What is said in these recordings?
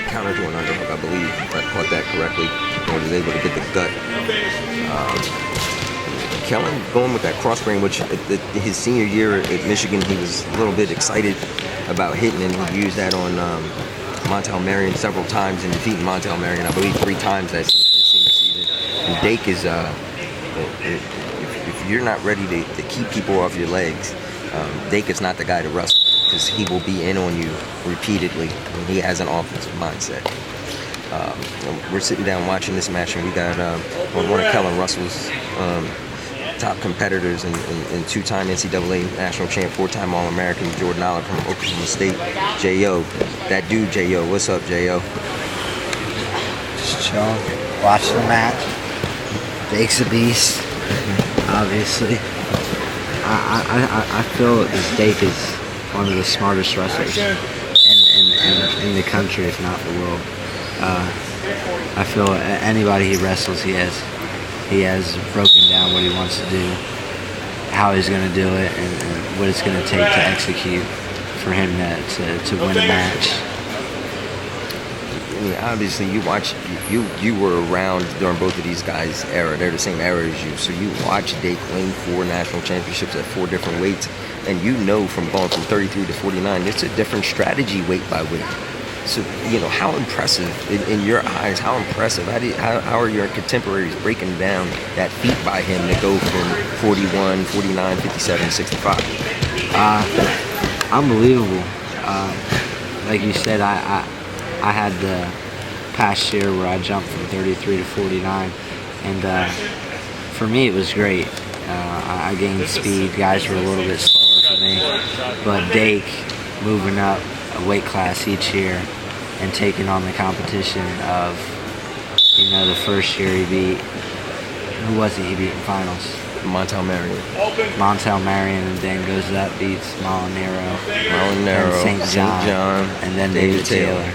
counter to an underhook, I believe, if I caught that correctly, and was able to get the gut. Kellen going with that cross grain, which his senior year at Michigan, he was a little bit excited about hitting, and he used that on Montel Marion several times and defeating Montel Marion, I believe 3 times that senior season. And Dake is, if you're not ready to keep people off your legs, Dake is not the guy to wrestle, because he will be in on you repeatedly, and he has an offensive mindset. We're sitting down watching this match, and we got one of Kellen Russell's top competitors and 2-time NCAA national champ, 4-time All-American, Jordan Olive from Oklahoma State, J.O. That dude, J.O. What's up, J.O.? Just chilling, watching the match. Dake's a beast, obviously. I feel as Dake is one of the smartest wrestlers in the country, if not the world. I feel anybody he wrestles, he has broken down what he wants to do, how he's going to do it, and what it's going to take to execute for him to win a match. I mean, obviously, you were around during both of these guys' era. They're the same era as you, so you watched Dake win 4 national championships at 4 different weights, and you know from going from 33 to 49, it's a different strategy weight by weight. So, how impressive, in your eyes, how impressive, how are your contemporaries breaking down that feat by him to go from 41, 49, 57, 65? Unbelievable. Like you said, I had the past year where I jumped from 33 to 49, and for me it was great. I gained speed, guys were a little bit slower for me, but Dake moving up a weight class each year and taking on the competition of, the first year he beat, who was he beat in finals? Montel Marion. And then goes up, beats Molinaro, St. John, and then David Taylor.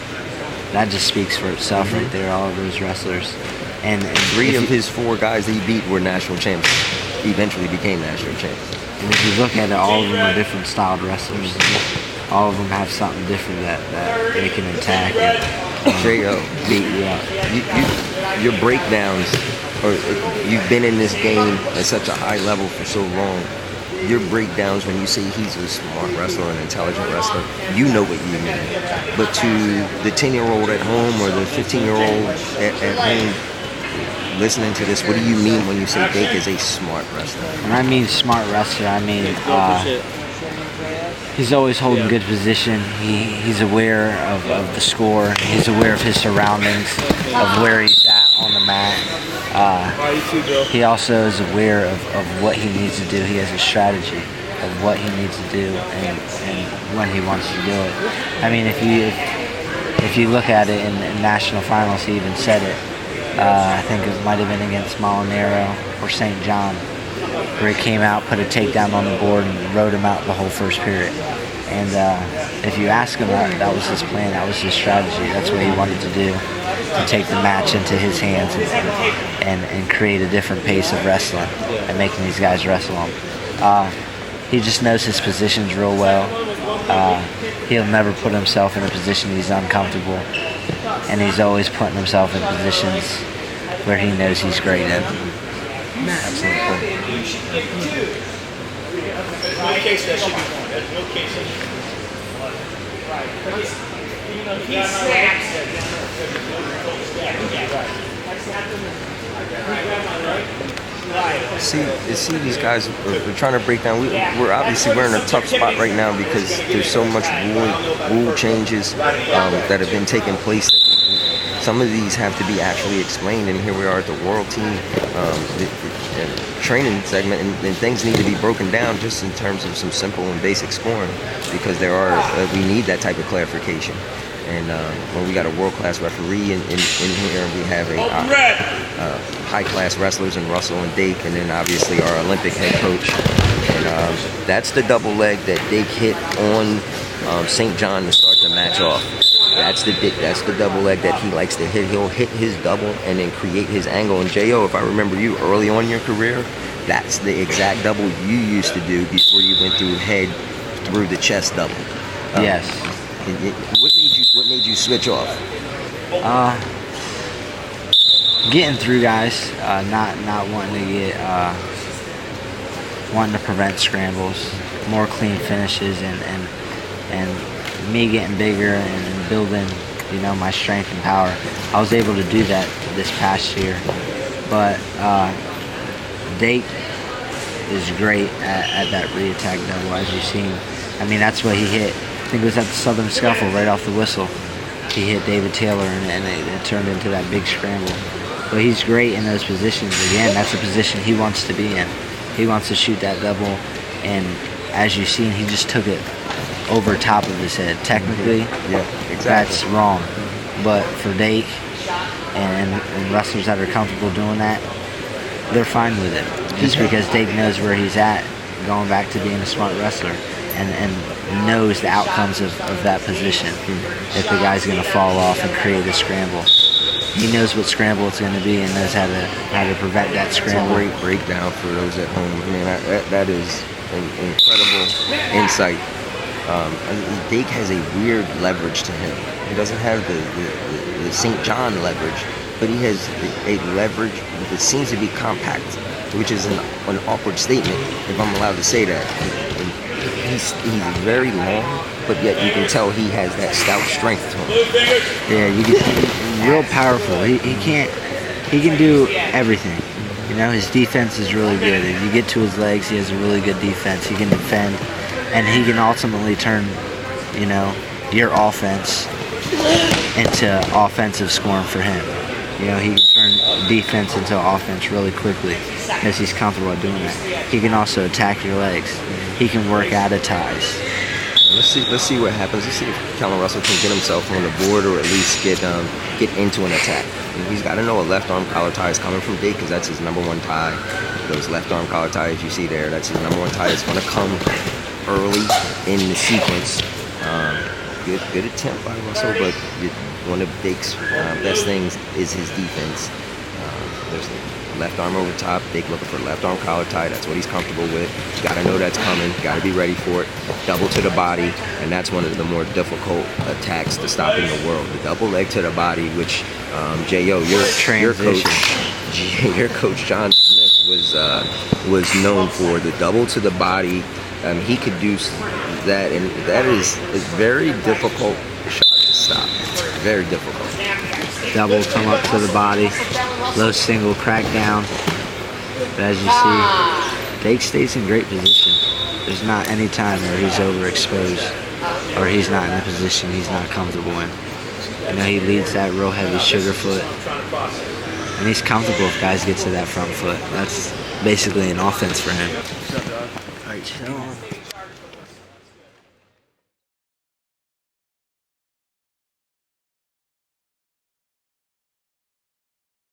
That just speaks for itself right there, all of those wrestlers. And 3 of his 4 guys that he beat were national champions. He eventually became national champions. And if you look at it, all of them are different styled wrestlers. All of them have something different that they can attack and J.O. beat you up. Your breakdowns, or you've been in this game at such a high level for so long, your breakdowns when you say he's a smart wrestler, an intelligent wrestler, you know what you mean. But to the 10-year-old at home or the 15-year-old at home listening to this, what do you mean when you say Dake is a smart wrestler? When I mean smart wrestler, I mean he's always holding good position. He's aware of the score. He's aware of his surroundings, of where he's at on the mat. He also is aware of what he needs to do. He has a strategy of what he needs to do and when he wants to do it. I mean, if you look at it in national finals, he even said it. I think it might have been against Molinaro or St. John, where he came out, put a takedown on the board, and rode him out the whole first period. And if you ask him, that was his plan, that was his strategy. That's what he wanted to do, to take the match into his hands and create a different pace of wrestling and making these guys wrestle him. He just knows his positions real well. He'll never put himself in a position he's uncomfortable, and he's always putting himself in positions where he knows he's great in. Absolutely. See these guys, we're trying to break down. We're obviously in a tough spot right now because there's so much rule changes that have been taking place. Some of these have to be actually explained, and here we are at the World Team training segment, and things need to be broken down just in terms of some simple and basic scoring, because we need that type of clarification. And when we got a world-class referee in here, we have high-class wrestlers in Russell and Dake, and then obviously our Olympic head coach. And that's the double leg that Dake hit on St. John to start the match off. That's the double leg that he likes to hit. He'll hit his double and then create his angle. And J.O., if I remember you early on in your career, that's the exact double you used to do before you went through the chest double. Yes. What made you switch off? Getting through guys, not wanting to get wanting to prevent scrambles, more clean finishes, and me getting bigger and building, you know, my strength and power. I was able to do that this past year, but Dake is great at that re-attack double, as you've seen. I mean, that's what he hit. I think it was at the Southern Scuffle right off the whistle. He hit David Taylor, and it turned into that big scramble. But he's great in those positions. Again, that's a position he wants to be in. He wants to shoot that double, and as you've seen, he just took it over top of his head. Technically, yeah, exactly. That's wrong. But for Dake and wrestlers that are comfortable doing that, they're fine with it. Just because Dake knows where he's at, going back to being a smart wrestler, and knows the outcomes of that position. If the guy's going to fall off and create a scramble, he knows what scramble it's going to be and knows how to prevent that scramble. It's a great breakdown for those at home. I mean, that is an incredible insight. Dake has a weird leverage to him. He doesn't have the St. John leverage, but he has a leverage that seems to be compact, which is an awkward statement, if I'm allowed to say that. He's very long, but yet you can tell he has that stout strength to him. Yeah, he's real powerful. He can do everything. You know, his defense is really good. If you get to his legs, he has a really good defense. He can defend, and he can ultimately turn, you know, your offense into offensive scoring for him. You know, he can turn defense into offense really quickly because he's comfortable at doing that. He can also attack your legs. He can work out of ties. Let's see what happens. Let's see if Kellen Russell can get himself on the board or at least get into an attack. He's got to know a left arm collar tie is coming from Dake because that's his number one tie. Those left arm collar ties you see there, that's his number one tie. It's going to come early in the sequence. Good attempt by Russell, but one of Dake's best things is his defense. There's left arm over top. Dake looking for left arm collar tie. That's what he's comfortable with. You got to know that's coming. Got to be ready for it. Double to the body, and that's one of the more difficult attacks to stop in the world. The double leg to the body, which J.O., your coach John Smith was known for. The double to the body. He could do that, and that is a very difficult shot to stop. Very difficult. Double come up to the body, low single crack down. But as you see, Dake stays in great position. There's not any time where he's overexposed or he's not in a position he's not comfortable in. You know, he leads that real heavy sugar foot, and he's comfortable if guys get to that front foot. That's basically an offense for him. All right, chill.